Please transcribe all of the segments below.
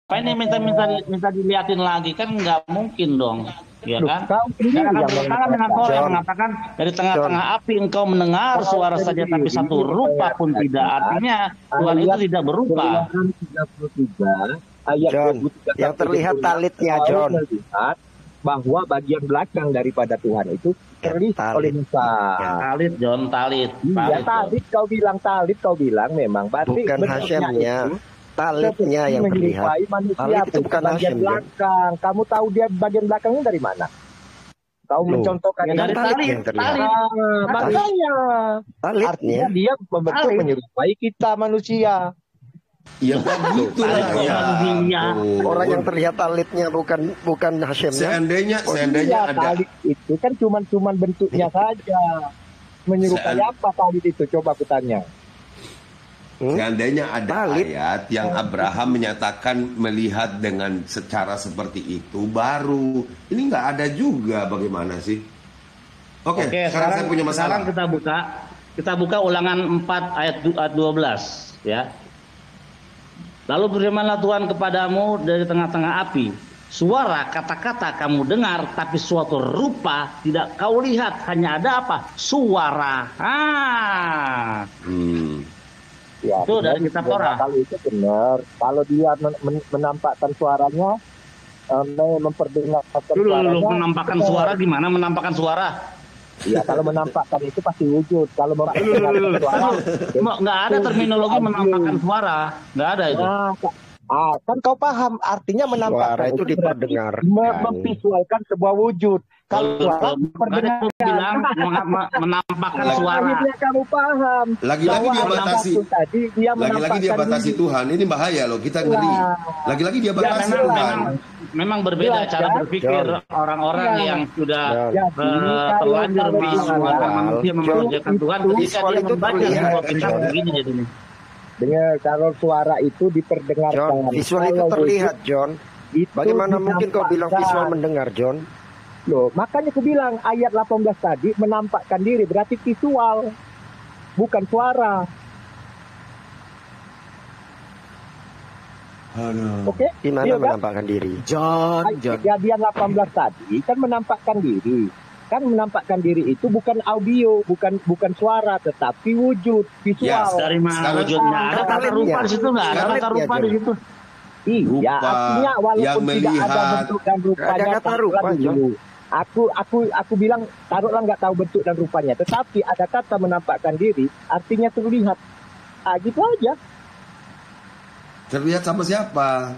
Apa ini minta diliatin lagi kan nggak mungkin dong, ya Loh, kan? kau sendiri Karena yang bertentangan dengan Torah yang John, mengatakan dari tengah-tengah api engkau mendengar kau suara saja tapi sendiri satu rupa pun tidak. mengatakan Artinya Tuhan itu ayat tidak berupa. Keluaran 33 ayat John, 23 yang terlihat talitnya, John. melihat bahwa bagian belakang daripada Tuhan itu terlihat oleh Musa. Talit, John, talit. Iya, Talit, John. talit kau bilang memang berarti Bukan bentuknya Hasyemnya, itu talitnya yang terlihat. menyerupai manusia. Talit itu bukan bagian Hashem, John. belakang. Kamu tahu dia bagian belakangnya dari mana? Kau Loh, mencontohkan Ya, dari talit yang talit, terlihat. talit. makanya Talitnya. artinya dia membentuk Talit. menyerupai kita manusia. Ya begitulah Talit ya. manusia. ampun. Orang yang terlihat talitnya bukan Hasyemnya. Seandainya Iya, ada talit itu kan cuman bentuknya saja. Menyerupai apa talit itu? Coba aku tanya. seandainya ada Talit. ayat yang Abraham menyatakan melihat dengan secara seperti itu baru. Ini nggak ada juga, bagaimana sih? Oke, sekarang saya punya masalah. Sekarang kita buka Ulangan 4 ayat 12 ya. Lalu berfirmanlah Tuhan kepadamu dari tengah-tengah api, suara kata-kata kamu dengar, tapi suatu rupa tidak kau lihat, hanya ada apa? Suara. Ya, Itu benar, dari kitab benar. Torah. Kalau itu benar. Kalau dia menampakkan suaranya, memperdengarkan Dulu suaranya, menampakkan benar. suara gimana menampakkan suara? Iya, kalau menampakkan itu pasti wujud. Kalau memperdengarkan suara, Nggak ada terminologi menampakkan suara, nggak ada itu. kan kau paham artinya menampakkan Suara itu berarti diperdengarkan. memvisualkan sebuah wujud. Kalau suara Tadi aku bilang menampakkan suara. akhirnya kamu paham. Lagi-lagi bahwa dia ada batasi. satu tadi dia Lagi-lagi dia menampakkan batasi diri. Tuhan. Ini bahaya loh, kita ngeri. Lagi-lagi dia Ya, batasi Tuhan. memang berbeda Ya, cara ya. berpikir orang-orang Ya. yang sudah Ya, terlanjur kalau visual suara manusia memperjakan Tuhan ketika visual dia itu membaca terlihat, sebuah kitab John. begini jadinya. Dengar, kalau suara itu diperdengarkan. John, visual itu Kalau terlihat, John. itu Bagaimana mungkin kau bilang dinampakkan. visual mendengar, John? Loh, makanya aku bilang ayat 18 tadi menampakkan diri berarti visual, bukan suara. Aduh. Oke? Gimana Iya kan? menampakkan diri? John. Kejadian 18 tadi kan menampakkan diri. Kan menampakkan diri itu bukan audio, bukan suara, tetapi wujud visual. Dari mana Sekarang- wujudnya? Ada kata Talitnya. rupa di situ nggak? Ada kata Talitnya, rupa di John. situ. Iya, Rupa artinya yang walaupun tidak ada melihat. bentuk dan rupanya. Ada kata taruhlah rupa, dulu. Aku bilang taruhlah nggak tahu bentuk dan rupanya, tetapi ada kata menampakkan diri, artinya terlihat. Gitu aja. Terlihat sama siapa?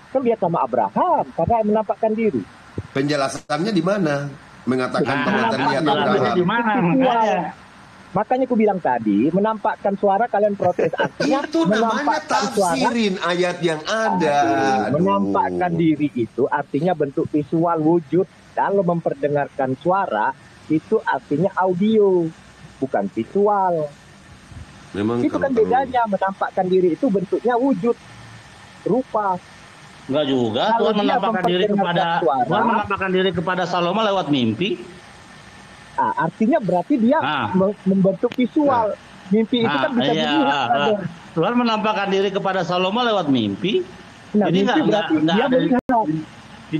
Terlihat sama Abraham karena menampakkan diri. Penjelasannya di mana? Mengatakan bahwa terlihat Jelasannya Abraham. di mana? Makanya. Makanya aku bilang tadi, menampakkan suara kalian protes. Artinya Itu namanya menampakkan suara. tafsirin ayat yang ada. Aduh. Menampakkan diri itu artinya bentuk visual wujud. Kalau memperdengarkan suara itu artinya audio, bukan visual. Memang Itu kan kalau- bedanya. Menampakkan diri itu bentuknya wujud, rupa. Enggak juga. Kalau Tuhan dia menampakkan diri kepada memperdengarkan suara. Tuhan menampakkan diri kepada Salomo lewat mimpi. Artinya berarti dia membentuk visual. Mimpi itu kan bisa dilihat. Brother. Tuhan menampakkan diri kepada Salomo lewat mimpi. Nah, Jadi mimpi berarti nggak dia ada melihat. di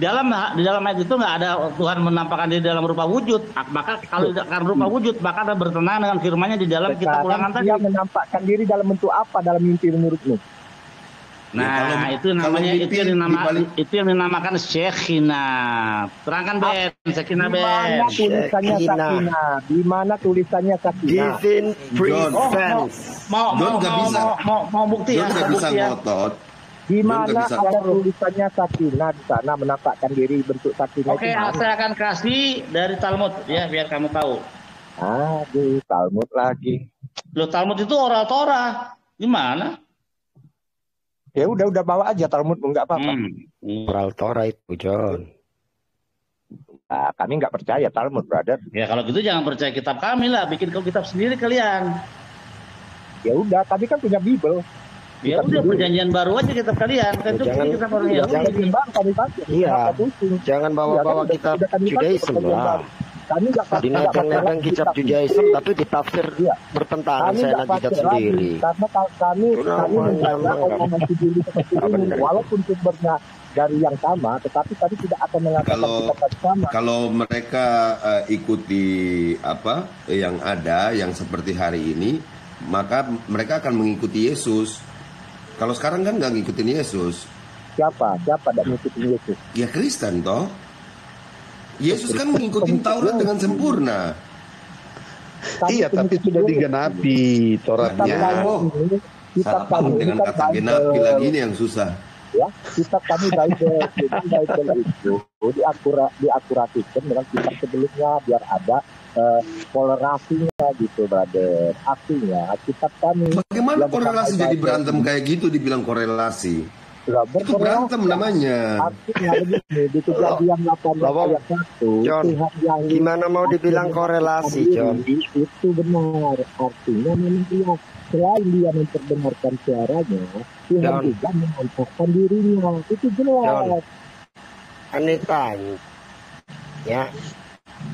dalam ayat itu nggak ada Tuhan menampakkan diri dalam rupa wujud. Maka kalau tidak akan rupa wujud, maka ada bertentangan dengan firman-Nya di dalam kitab Ulangan tadi. Dia menampakkan diri dalam bentuk apa dalam mimpi menurutmu? Nah, Ya, itu kalau namanya mimpi itu yang dinamakan Syekhina. Terangkan Ben, Syekhina Di mana Ben. tulisannya Sakinah. Sakinah? Di mana tulisannya Sakinah? Divine presence. John nggak bisa. Mau bukti ya? John nggak bisa Bukti ya. ngotot. Di John mana nggak bisa. ada tulisannya Sakinah di sana menampakkan diri bentuk Sakinah Oke, itu mana? saya akan kasih dari Talmud ya biar kamu tahu. Aduh, Talmud lagi. Loh, Talmud itu oral Torah. Gimana? Ya udah bawa aja Talmud enggak apa-apa. Oral Torah itu, John. Nah, kami nggak percaya Talmud, brother. Ya kalau gitu jangan percaya kitab kami lah, bikin kitab sendiri kalian. Ya udah, kami kan punya Bible. Ya udah perjanjian baru aja kitab kalian. Kan itu Jangan- kitab orang Jangan Yahudi. timbang kami pakai. Iya. Kenapa pusing? Jangan bawa-bawa Iya, kan kitab udah kami pakai Judaism perjanjian lah. baru. Kami nggak Dinebeng-nebeng kitab Judaism tapi ditafsir bertentangan saya kitab sendiri. Karena kami menjaga omongan Sibili seperti ini, walaupun sumbernya dari yang sama, tetapi kami tidak akan mengatakan pendapat sama. Kalau mereka ikuti apa yang ada, yang seperti hari ini, maka mereka akan mengikuti Yesus. Kalau sekarang kan nggak ngikutin Yesus. Siapa tidak ngikutin Yesus? Ya Kristen toh. Yesus kan mengikuti Taurat dengan sempurna. Iya, tapi sudah digenapi Tauratnya. Salah paham dengan kata genapi lagi ini yang susah. Ya, kitab kami Bible, jadi Bible itu diakurasikan dengan kitab sebelumnya biar ada kolerasinya gitu, brother. Artinya kitab kami. Bagaimana korelasi jadi berantem kayak gitu dibilang korelasi? Itu berantem namanya. Artinya begini, di Kejadian 18 ayat 1, John, Tuhan yang gimana mau dibilang korelasi, John? Itu benar. Artinya memang dia selain dia memperdengarkan suaranya, Tuhan juga menampakkan dirinya. Itu jelas. Aneh tanya, ya,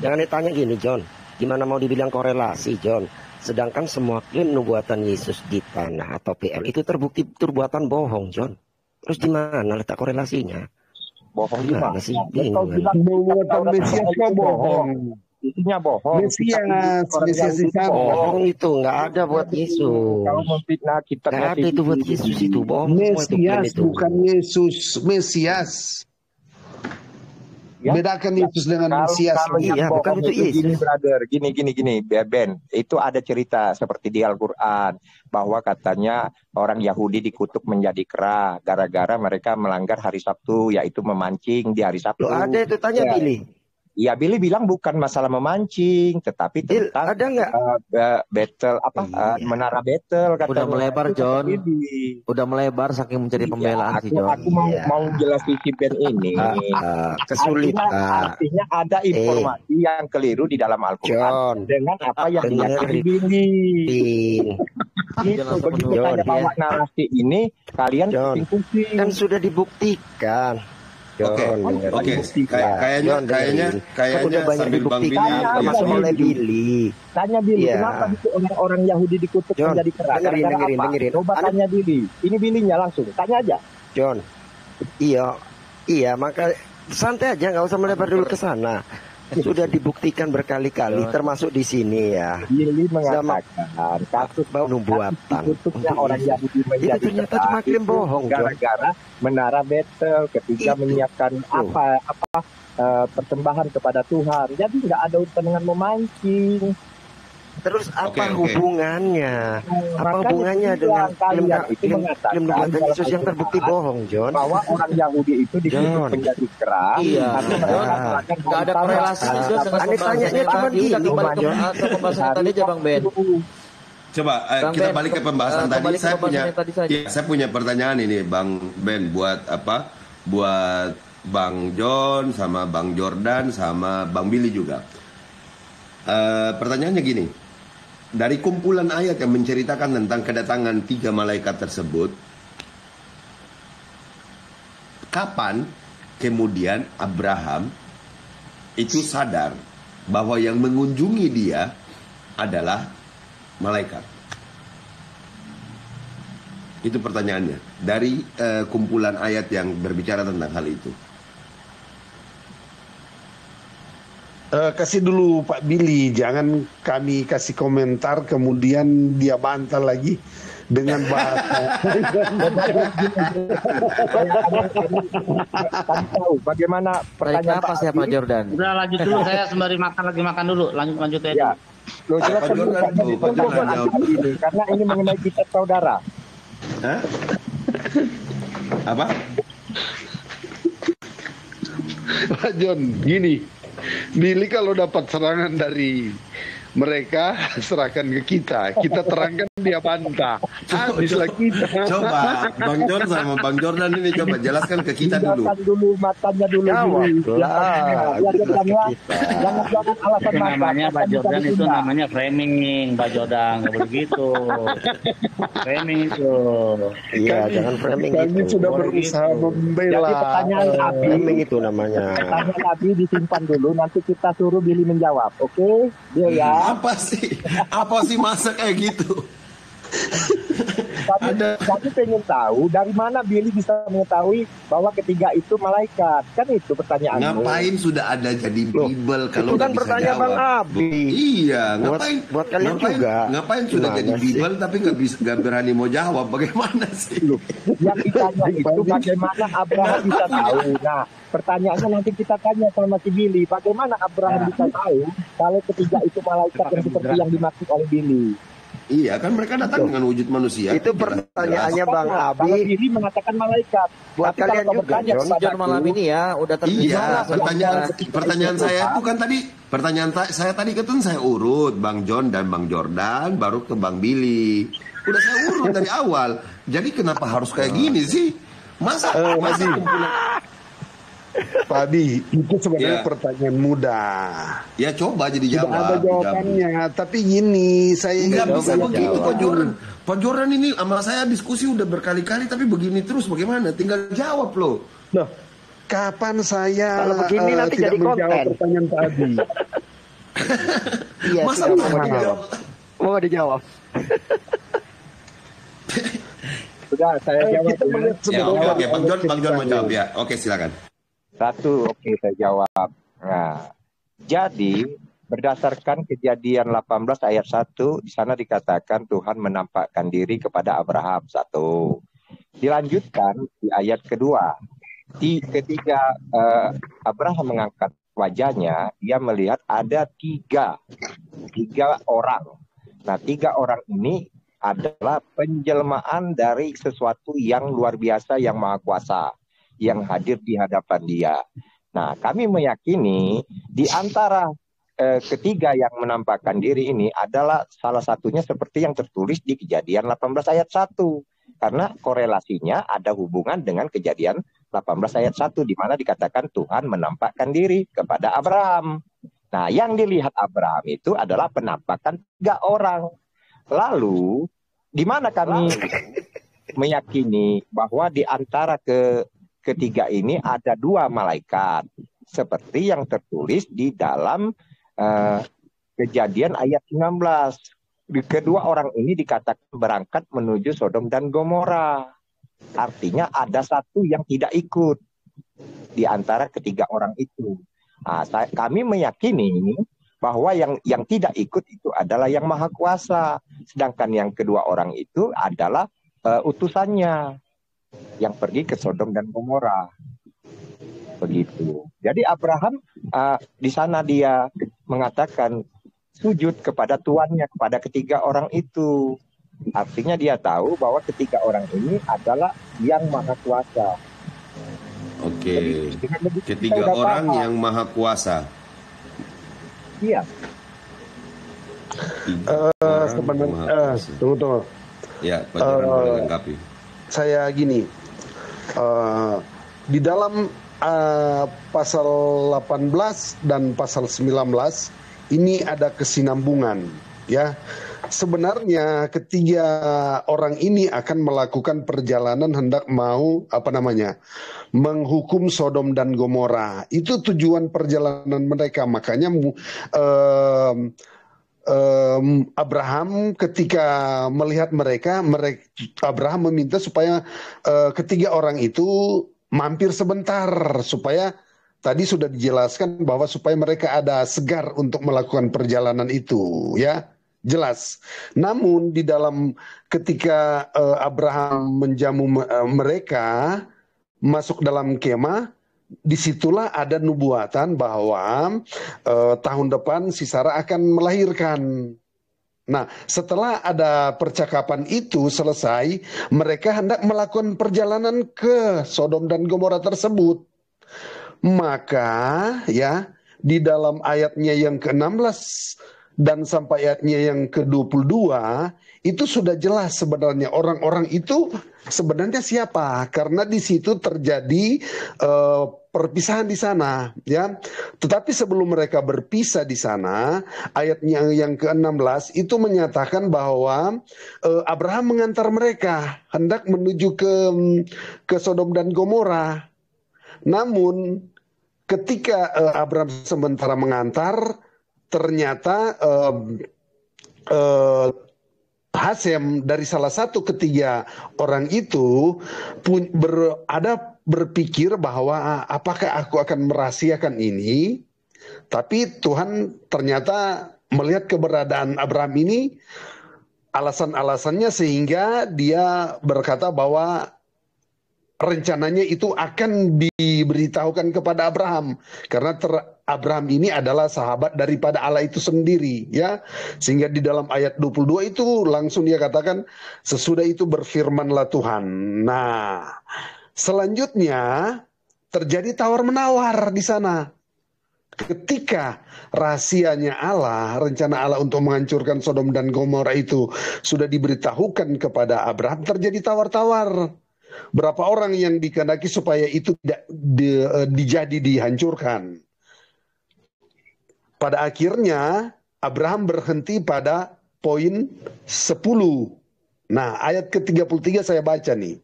jangan ditanya gini, John. Gimana mau dibilang korelasi, John? Sedangkan semua klaim nubuatan Yesus di tanah atau PL itu terbukti perbuatan bohong, John. Terus di mana letak korelasinya? Bohong gimana sih? Nubuatan Mesias kok bohong. Isinya bohong. Mesias di sana. Bohong itu nggak ada buat Yesus. Kalau memfitnah kita Nggak ada itu buat Yesus itu bohong. Mesias bukan Yesus, Mesias. Ya? Bedakan Yesus dengan Mesias. Iya, bukan itu Yesus. Gini, brother, gini, Ben. Itu ada cerita seperti di Al-Quran bahwa katanya orang Yahudi dikutuk menjadi kera gara-gara mereka melanggar hari Sabtu, yaitu memancing di hari Sabtu. Loh, ada itu tanya Billy. Ya, Billy bilang bukan masalah memancing, tetapi tentang ada nggak battle menara battle. Udah melebar, John. Udah melebar saking mencari pembelaan sih, John. Aku mau jelasin si Ben ini. Kesulitan. Artinya ada informasi yang keliru di dalam Al-Quran dengan apa yang diyakini Billy. Itu begitu saya bawa narasi ini, kalian pusing-pusing. Kan sudah dibuktikan. Oke. Kayaknya banyak dibuktikan termasuk oleh Billy. Tanya Billy, kenapa itu orang-orang Yahudi dikutuk menjadi kera? Dengerin. Coba tanya Billy. Ini Billy-nya langsung, tanya aja. John, iya, maka santai aja, nggak usah melebar dulu ke sana. Sudah dibuktikan berkali-kali, termasuk di sini ya. Billy mengatakan kasus nubuatan orang Yahudi menjadi itu ternyata cuma klaim bohong, gara-gara menara battle ketika menyiapkan persembahan kepada Tuhan. Jadi nggak ada urusan dengan memancing. Terus apa hubungannya? Apa hubungannya dengan klaim nubuatan Yesus yang terbukti bohong, John? Bahwa orang Yahudi itu dikutuk menjadi kera. Iya. Nggak ada korelasi juga dengan tanyanya cuma gini, John. Atau pembahasan tadi aja, Bang Ben. Coba kita balik ke pembahasan tadi. Saya punya pertanyaan ini, Bang Ben, buat apa? Buat Bang John sama Bang Jordan sama Bang Billy juga. Pertanyaannya gini. Dari kumpulan ayat yang menceritakan tentang kedatangan 3 malaikat tersebut, kapan kemudian Abraham itu sadar bahwa yang mengunjungi dia adalah malaikat? Itu pertanyaannya. Dari kumpulan ayat yang berbicara tentang hal itu. Kasih dulu Pak Billy, jangan kami kasih komentar kemudian dia bantah lagi dengan bahasa. Kami tahu bagaimana pertanyaan apa sih Pak Jordan? Udah lanjut dulu, saya sembari makan dulu. Lanjut aja. Ya. Loh, silakan dulu, karena ini mengenai kitab saudara. Hah? Apa? Pak John, gini. Billy kalau dapat serangan dari mereka serahkan ke kita terangkan dia bantah. Habis lagi. Coba Bang John sama Bang Jordan ini coba jelaskan ke kita dulu. Matanya dulu. Jangan alasan namanya Pak Jordan itu namanya framing, Pak Jordan, nggak begitu. Framing itu. Iya, jangan framing itu. Kami sudah berusaha membela. Jadi pertanyaan Abi, Framing itu namanya. pertanyaan Abi disimpan dulu, nanti kita suruh Billy menjawab, oke? Dia ya. Apa sih masa kayak gitu? Tapi pengen tahu dari mana Billy bisa mengetahui bahwa ketiga itu malaikat, kan itu pertanyaannya. Ngapain sudah ada jadi Bible kalau itu kan nggak bisa pertanyaan jawab? Bang Abi. Iya, buat kalian juga. Ngapain sudah Gimana jadi sih? Bible tapi nggak berani mau jawab? Bagaimana sih? Yang ditanya itu bagaimana Abraham bisa tahu. Nah, pertanyaannya nanti kita tanya sama si Billy, bagaimana Abraham bisa tahu kalau ketiga itu malaikat yang seperti yang dimaksud oleh Billy? Iya, kan mereka datang dengan wujud manusia. Itu pertanyaannya Bang Kalau Abi. Billy mengatakan malaikat. Buat Tapi kalau kalian kau juga, bertanya John. kepadaku, Malam ini ya udah terjadi. Iya, pertanyaan saya itu kan tadi, saya tadi kan saya urut Bang John dan Bang Jordan, baru ke Bang Billy. Udah saya urut dari awal. Jadi kenapa harus kayak gini sih? Masa kumpulan. Pak Adi, itu sebenarnya Ya. pertanyaan mudah. Ya coba jadi Sudah jawab. ada jawabannya, tapi gini, saya Nggak bisa jawab. begitu Pak Jordan. Pak Jordan ini sama saya diskusi udah berkali-kali tapi begini terus bagaimana? Tinggal jawab loh. Loh, kapan saya Kalau begini nanti tidak jadi menjawab konten. pertanyaan Pak Adi? Iya, Masa sudah nggak mau mau dijawab. Mau dijawab. Sudah, saya jawab. Kita melihat Ya, sebenarnya oke. Bang John mau ceritanya. jawab ya. Oke, silakan. Satu, oke saya jawab. Nah, jadi berdasarkan Kejadian 18 ayat 1, di sana dikatakan Tuhan menampakkan diri kepada Abraham. Satu. Dilanjutkan di ayat kedua. Ketika Abraham mengangkat wajahnya, dia melihat ada tiga orang. Nah, tiga orang ini adalah penjelmaan dari sesuatu yang luar biasa, yang maha kuasa, yang hadir di hadapan dia. Nah, kami meyakini di antara ketiga yang menampakkan diri ini adalah salah satunya seperti yang tertulis di Kejadian 18 ayat 1. Karena korelasinya ada hubungan dengan Kejadian 18 ayat 1 di mana dikatakan Tuhan menampakkan diri kepada Abraham. Nah, yang dilihat Abraham itu adalah penampakan tiga orang. Lalu, di mana kami meyakini bahwa di antara ketiga ini ada dua malaikat seperti yang tertulis di dalam Kejadian ayat 19. Kedua orang ini dikatakan berangkat menuju Sodom dan Gomora. Artinya ada satu yang tidak ikut di antara ketiga orang itu. Nah, kami meyakini bahwa yang tidak ikut itu adalah yang maha kuasa, sedangkan yang kedua orang itu adalah utusannya yang pergi ke Sodom dan Gomora. Begitu. Jadi Abraham di sana dia mengatakan sujud kepada tuannya, kepada ketiga orang itu. Artinya dia tahu bahwa ketiga orang ini adalah yang maha kuasa. Oke. Jadi, Ketiga orang yang maha kuasa. Iya. Sebenarnya, tunggu. Ya, Pak Jordan boleh lengkapi. Saya gini, di dalam pasal 18 dan pasal 19 ini ada kesinambungan, ya. Sebenarnya ketiga orang ini akan melakukan perjalanan hendak mau menghukum Sodom dan Gomora. Itu tujuan perjalanan mereka. Makanya Abraham ketika melihat mereka Abraham meminta supaya ketiga orang itu mampir sebentar supaya tadi sudah dijelaskan bahwa supaya mereka ada segar untuk melakukan perjalanan itu, ya. Jelas. Namun di dalam ketika Abraham menjamu mereka masuk dalam kemah, disitulah ada nubuatan bahwa tahun depan si Sarah akan melahirkan. Nah, setelah ada percakapan itu selesai, mereka hendak melakukan perjalanan ke Sodom dan Gomora tersebut. Maka ya di dalam ayatnya yang ke-16 dan sampai ayatnya yang ke-22 itu sudah jelas sebenarnya orang-orang itu sebenarnya siapa, karena di situ terjadi perpisahan di sana, ya. Tetapi sebelum mereka berpisah di sana, ayatnya yang ke-16 itu menyatakan bahwa Abraham mengantar mereka hendak menuju ke Sodom dan Gomora. Namun ketika Abraham sementara mengantar, ternyata Hasem dari salah satu ketiga orang itu berpikir bahwa apakah aku akan merahasiakan ini, tapi Tuhan ternyata melihat keberadaan Abraham ini, alasan-alasannya, sehingga dia berkata bahwa rencananya itu akan diberitahukan kepada Abraham, karena Abraham ini adalah sahabat daripada Allah itu sendiri, ya. Sehingga di dalam ayat 22 itu langsung dia katakan, sesudah itu berfirmanlah Tuhan. Nah, selanjutnya terjadi tawar-menawar di sana. Ketika rahasianya Allah, rencana Allah untuk menghancurkan Sodom dan Gomora itu sudah diberitahukan kepada Abraham, terjadi tawar-tawar. Berapa orang yang dikehendaki supaya itu tidak dihancurkan. Pada akhirnya Abraham berhenti pada poin 10. Nah, ayat ke-33 saya baca nih.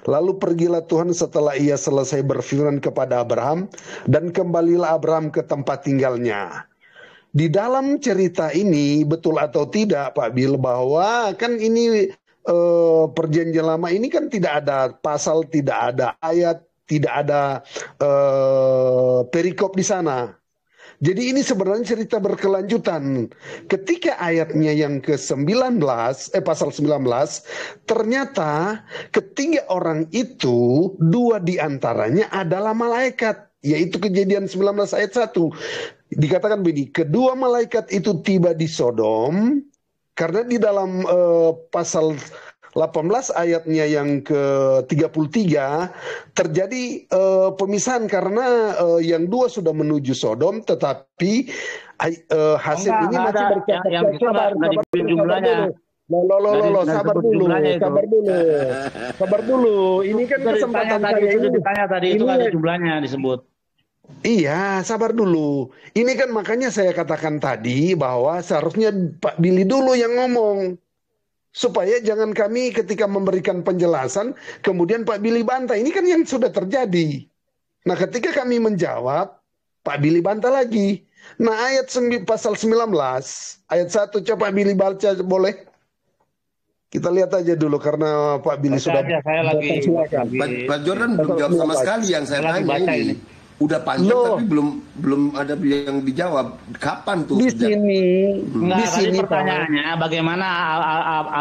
Lalu pergilah Tuhan setelah ia selesai berfirman kepada Abraham, dan kembalilah Abraham ke tempat tinggalnya. Di dalam cerita ini, betul atau tidak Pak Bil, bahwa kan ini perjanjian lama ini kan tidak ada pasal, tidak ada ayat, tidak ada perikop di sana. Jadi ini sebenarnya cerita berkelanjutan. Ketika ayatnya yang ke-19, pasal 19, ternyata ketiga orang itu, dua diantaranya adalah malaikat, yaitu Kejadian 19 ayat 1. Dikatakan begini, kedua malaikat itu tiba di Sodom, karena di dalam pasal 18 ayatnya yang ke-33 terjadi pemisahan, karena yang dua sudah menuju Sodom, tetapi Hasem ini masih berkata, sabar dulu. Ini kan kesempatan saya ini. Ditanya tadi itu ada jumlahnya disebut. Iya, sabar dulu. Ini kan makanya saya katakan tadi bahwa seharusnya Pak Billy dulu yang ngomong. Supaya jangan kami ketika memberikan penjelasan, kemudian Pak Billy bantah. Ini kan yang sudah terjadi. Nah, ketika kami menjawab, Pak Billy bantah lagi. Nah, pasal 19, ayat 1, coba Pak Billy baca, boleh? Kita lihat aja dulu, karena Pak Billy sudah... Pak Jordan belum jawab sama sekali yang saya tanya ini. Udah panjang tapi belum ada yang dijawab. Kapan tuh? Di sini. Di sini pertanyaannya bagaimana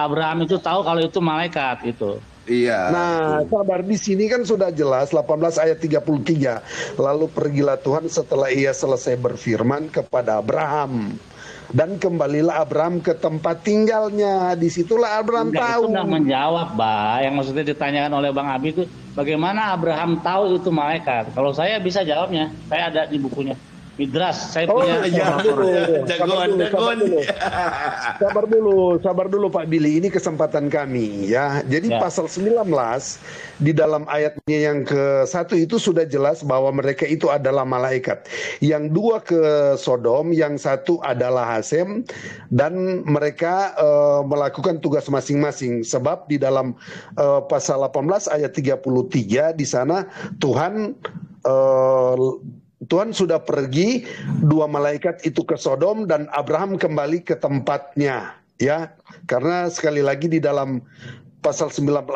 Abraham itu tahu kalau itu malaikat itu. Iya. Nah, sabar, di sini kan sudah jelas 18 ayat 33. Lalu pergilah Tuhan setelah ia selesai berfirman kepada Abraham. Dan kembalilah Abraham ke tempat tinggalnya. Disitulah Abraham tahu. Itu sudah menjawab, Yang maksudnya ditanyakan oleh Bang Abi itu, bagaimana Abraham tahu itu malaikat? Kalau saya bisa jawabnya, saya ada di bukunya. Midras, saya punya. Sabar dulu Pak Billy, ini kesempatan kami, ya. Jadi pasal 19 di dalam ayatnya yang ke-1 itu sudah jelas bahwa mereka itu adalah malaikat. Yang dua ke Sodom, yang satu adalah Hasem, dan mereka melakukan tugas masing-masing. Sebab di dalam pasal 18 ayat 33 di sana Tuhan sudah pergi, dua malaikat itu ke Sodom, dan Abraham kembali ke tempatnya, ya. Karena sekali lagi di dalam pasal 9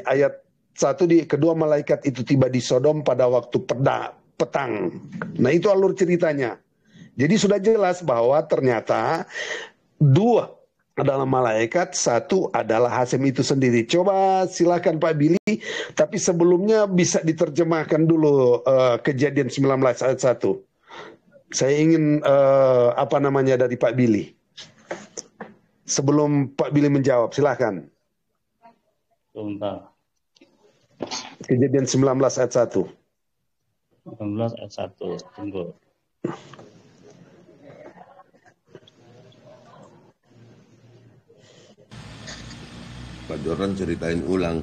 ayat 1, kedua malaikat itu tiba di Sodom pada waktu petang. Nah, itu alur ceritanya. Jadi sudah jelas bahwa ternyata dua adalah malaikat, satu adalah Hasem itu sendiri. Coba silakan Pak Billy, tapi sebelumnya bisa diterjemahkan dulu Kejadian 19 ayat 1. Saya ingin dari Pak Billy. Sebelum Pak Billy menjawab, silakan. Sebentar. Kejadian 19 ayat 1. 19 ayat 1. Tunggu. Pak Jordan ceritain ulang.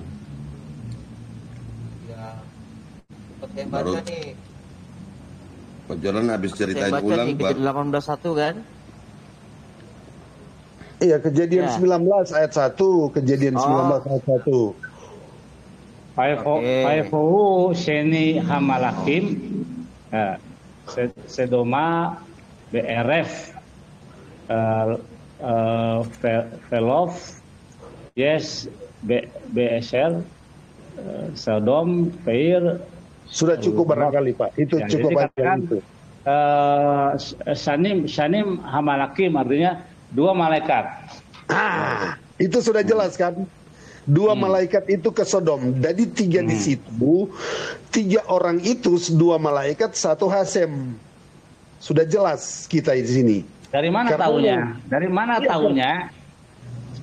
Ya, Baru Pak Jordan habis ceritain ulang. Kejadian 18:1 kan? Iya, Kejadian Ya. 19 ayat 1, Kejadian 19 ayat 1. Faifu Sheni Hamalakim Sedoma BRF Velov Yes BSR Sodom Peir. Sudah cukup barangkali Pak, itu Ya, cukup jadi aja katakan, itu. Shanim Hamalakim artinya 2 malaikat. Itu sudah jelas kan? 2 malaikat itu ke Sodom. Jadi 3 di situ, 3 orang itu 2 malaikat, 1 Hasem. Sudah jelas kita di sini. Dari mana tahunya? Dari mana tahunya?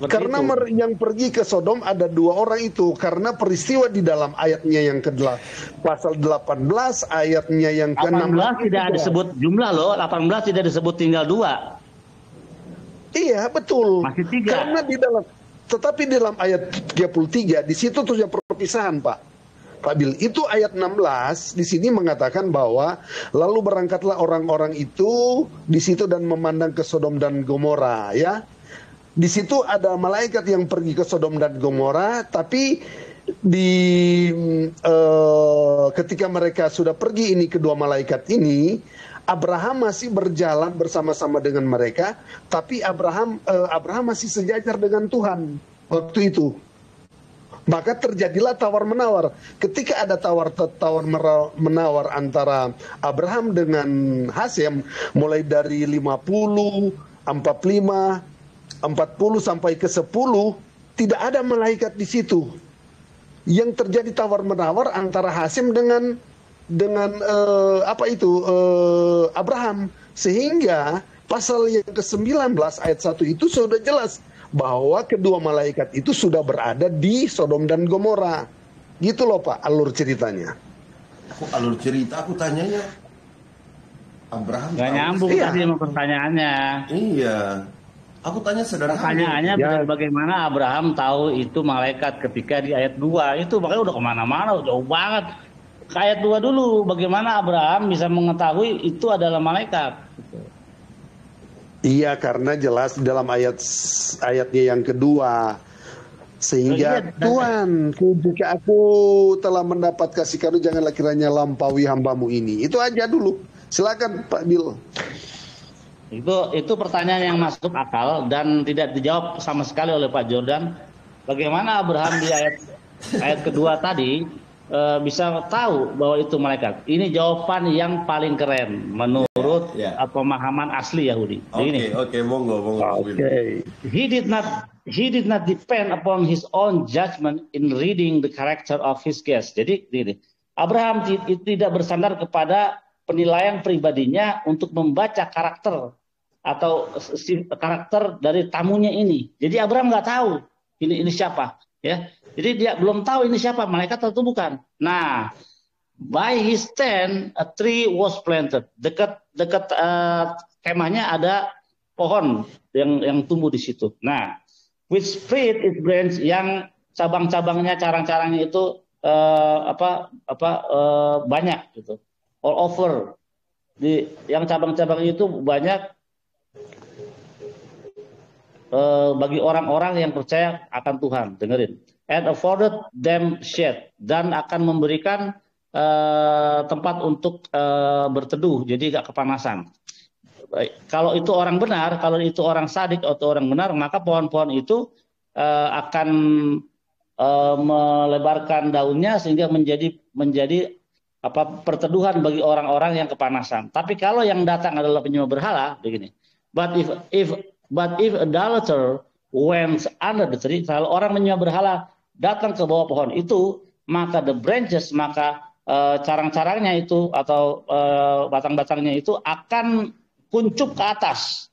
Karena yang pergi ke Sodom ada 2 orang itu, karena peristiwa di dalam ayatnya yang pasal 18, ayatnya yang ke-6 tidak disebut jumlah loh, 18 tidak disebut tinggal 2. Iya betul. Masih 3. Karena tetapi di dalam ayat 33 di situ tuh yang perpisahan Pak Bil. Itu ayat 16 di sini mengatakan bahwa lalu berangkatlah orang-orang itu di situ dan memandang ke Sodom dan Gomora ya. Di situ ada malaikat yang pergi ke Sodom dan Gomora, tapi ketika mereka sudah pergi ini, kedua malaikat ini, Abraham masih berjalan bersama-sama dengan mereka, tapi Abraham masih sejajar dengan Tuhan waktu itu. Maka terjadilah tawar-menawar. Ketika ada tawar-menawar antara Abraham dengan Hasem, mulai dari 50, 45, 40 sampai ke 10, tidak ada malaikat di situ. Yang terjadi tawar-menawar antara Hasem dengan Abraham, sehingga pasal yang ke-19 ayat 1 itu sudah jelas bahwa kedua malaikat itu sudah berada di Sodom dan Gomora. Gitu loh Pak alur ceritanya. Alur cerita aku tanyanya Abraham nggak nyambung tadi sama pertanyaannya. Iya, aku tanya sederhana. Pertanyaannya bagaimana Abraham tahu itu malaikat ketika di ayat 2 itu, makanya udah kemana-mana, jauh banget. Ke ayat 2 dulu, bagaimana Abraham bisa mengetahui itu adalah malaikat? Iya, karena jelas dalam ayatnya yang kedua. Sehingga Tuhan, jika aku telah mendapat kasih karunia, janganlah kiranya lampaui hambamu ini. Itu aja dulu. Silakan Pak Bil. Itu pertanyaan yang masuk akal dan tidak dijawab sama sekali oleh Pak Jordan. Bagaimana Abraham di ayat kedua tadi bisa tahu bahwa itu malaikat? Ini jawaban yang paling keren menurut pemahaman asli Yahudi. Oke, monggo. He did not depend upon his own judgment in reading the character of his guest. Jadi Abraham tidak bersandar kepada penilaian pribadinya untuk membaca karakter atau karakter dari tamunya ini. Jadi Abraham nggak tahu ini siapa, ya. Jadi dia belum tahu ini siapa, malaikat atau bukan. Nah, by his tent a tree was planted. Dekat kemahnya ada pohon yang tumbuh di situ. Nah, which spread its branch, yang cabang-cabangnya, carang-carangnya itu banyak gitu. All over. Yang cabang-cabangnya itu banyak bagi orang-orang yang percaya akan Tuhan. Dengerin. And afforded them shade, dan akan memberikan tempat untuk berteduh, jadi gak kepanasan. Kalau itu orang benar, kalau itu orang sadik atau orang benar, maka pohon-pohon itu akan melebarkan daunnya sehingga menjadi perteduhan bagi orang-orang yang kepanasan. Tapi kalau yang datang adalah penyembah berhala, begini. But if idolater went under the tree, kalau orang menyembah berhala datang ke bawah pohon itu, maka the branches, maka carang-carangnya itu atau batang-batangnya itu akan kuncup ke atas,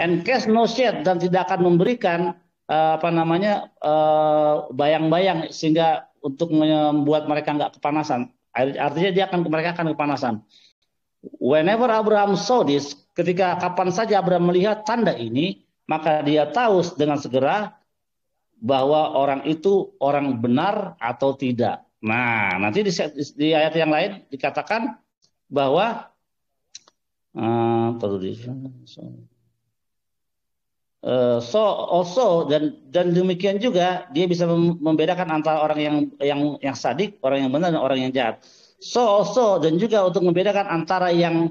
and cast no shade, dan tidak akan memberikan bayang-bayang sehingga untuk membuat mereka nggak kepanasan. Artinya mereka akan kepanasan. Whenever Abraham saw this, ketika kapan saja Abraham melihat tanda ini, maka dia tahu dengan segera bahwa orang itu orang benar atau tidak. Nah, nanti di ayat yang lain dikatakan bahwa dan demikian juga dia bisa membedakan antara orang yang sadik, orang yang benar dan orang yang jahat. Dan juga untuk membedakan antara yang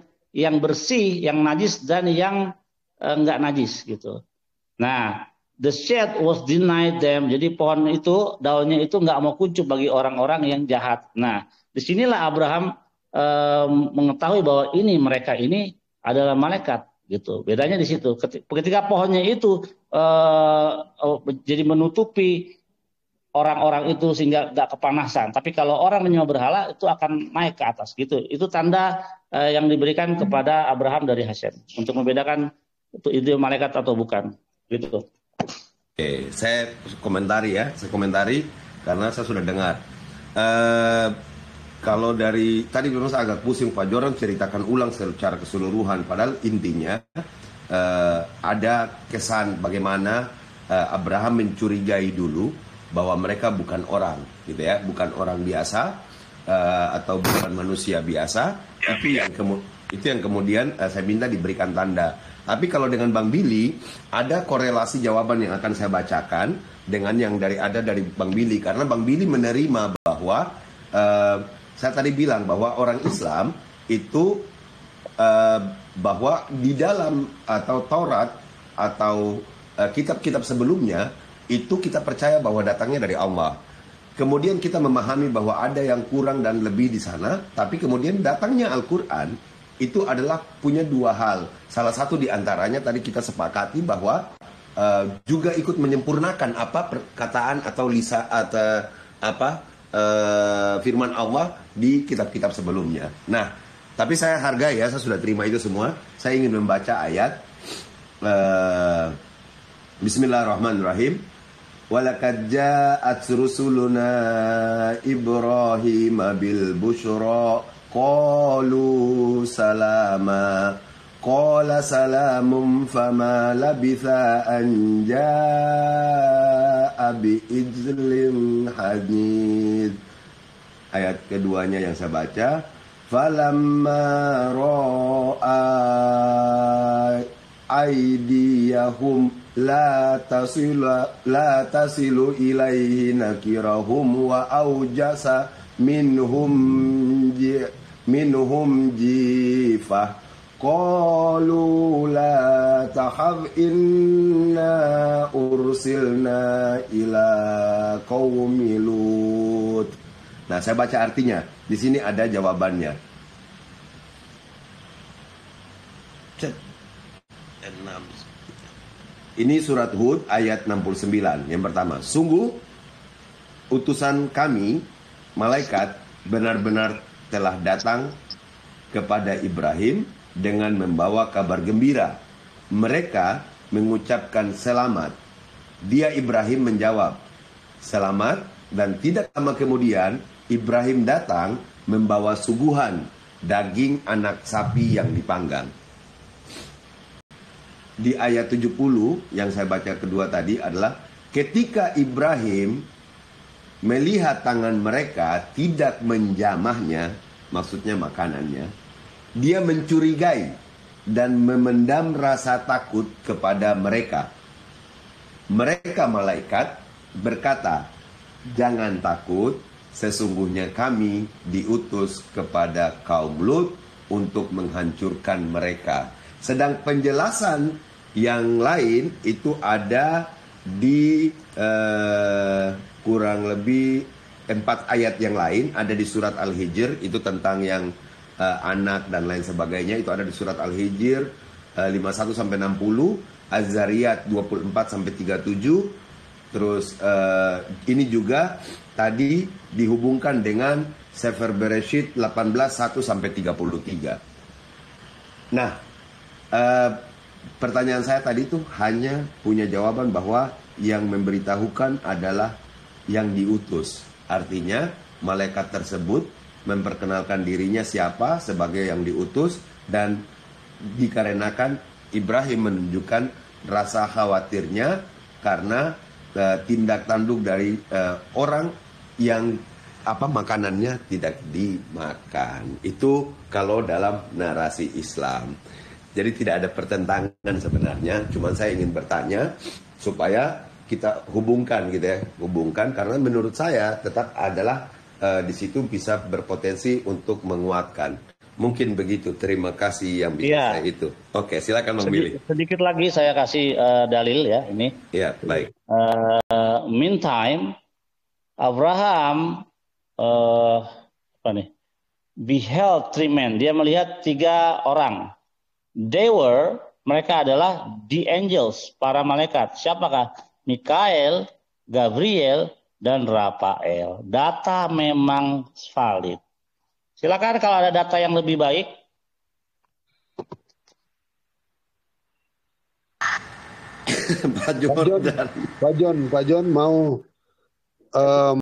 bersih, yang najis dan yang enggak najis gitu. Nah, the shade was denied them. Jadi pohon itu, daunnya itu nggak mau kuncup bagi orang-orang yang jahat. Nah, disinilah Abraham mengetahui bahwa mereka ini adalah malaikat, gitu. Bedanya di situ. Ketika pohonnya itu jadi menutupi orang-orang itu sehingga nggak kepanasan. Tapi kalau orang menyembah berhala itu akan naik ke atas, gitu. Itu tanda yang diberikan kepada Abraham dari Hashem untuk membedakan itu malaikat atau bukan, gitu. Oke, saya komentari karena saya sudah dengar. Kalau dari tadi memang saya agak pusing, Pak Jordan ceritakan ulang secara keseluruhan, padahal intinya ada kesan bagaimana Abraham mencurigai dulu bahwa mereka bukan orang, gitu ya, bukan orang biasa atau bukan manusia biasa. Itu yang kemudian saya minta diberikan tanda. Tapi kalau dengan Bang Billy, ada korelasi jawaban yang akan saya bacakan dengan yang dari Bang Billy. Karena Bang Billy menerima bahwa, saya tadi bilang bahwa orang Islam itu, bahwa di dalam atau Taurat atau kitab-kitab sebelumnya, itu kita percaya bahwa datangnya dari Allah. Kemudian kita memahami bahwa ada yang kurang dan lebih di sana, tapi kemudian datangnya Al-Quran, itu adalah punya dua hal. Salah satu diantaranya tadi kita sepakati bahwa juga ikut menyempurnakan apa perkataan atau firman Allah di kitab-kitab sebelumnya. Nah, tapi saya hargai ya, saya sudah terima itu semua. Saya ingin membaca ayat Bismillahirrahmanirrahim. Walaqad ja'at rusuluna Ibrahim bil busyra qalu salama qala salamun fama labitha an ja'a bi ijlin hadid. Ayat keduanya yang saya baca, falamma ra'a aydiyahum la tasilu ilaihi nakirahum wa aujasa minhum jifah qalu la tahab inna ursilna ila qaumi Lut. Nah, saya baca artinya. Di sini ada jawabannya. Ini surat Hud ayat 69 yang pertama. Sungguh utusan kami malaikat benar-benar telah datang kepada Ibrahim dengan membawa kabar gembira. Mereka mengucapkan selamat. Dia Ibrahim menjawab selamat, dan tidak lama kemudian Ibrahim datang membawa suguhan daging anak sapi yang dipanggang. Di ayat 70 yang saya baca kedua tadi adalah ketika Ibrahim melihat tangan mereka tidak menjamahnya, maksudnya makanannya, dia mencurigai dan memendam rasa takut kepada mereka. Mereka malaikat berkata, jangan takut, sesungguhnya kami diutus kepada kaum Lut untuk menghancurkan mereka. Sedang penjelasan yang lain itu ada di kurang lebih 4 ayat yang lain, ada di surat Al-Hijr, itu tentang yang anak dan lain sebagainya, itu ada di surat Al-Hijr 51-60, Az-Zariyat 24-37, terus ini juga tadi dihubungkan dengan Sefer Bereshit 18-1-33. Nah, pertanyaan saya tadi itu hanya punya jawaban bahwa yang memberitahukan adalah yang diutus. Artinya malaikat tersebut memperkenalkan dirinya siapa sebagai yang diutus, dan dikarenakan Ibrahim menunjukkan rasa khawatirnya karena tindak tanduk dari orang yang makanannya tidak dimakan. Itu kalau dalam narasi Islam. Jadi tidak ada pertentangan sebenarnya. Cuman saya ingin bertanya supaya kita hubungkan gitu ya, hubungkan karena menurut saya tetap adalah di situ bisa berpotensi untuk menguatkan. Mungkin begitu. Terima kasih yang bisa saya itu. Oke, silakan memilih. Sedikit lagi saya kasih dalil ya ini. Ya, baik. Meantime, Abraham beheld 3 men. Dia melihat 3 orang. Mereka adalah the angels, para malaikat. Siapakah? Mikael, Gabriel, dan Rafael. Data memang valid. Silakan kalau ada data yang lebih baik. Pak John mau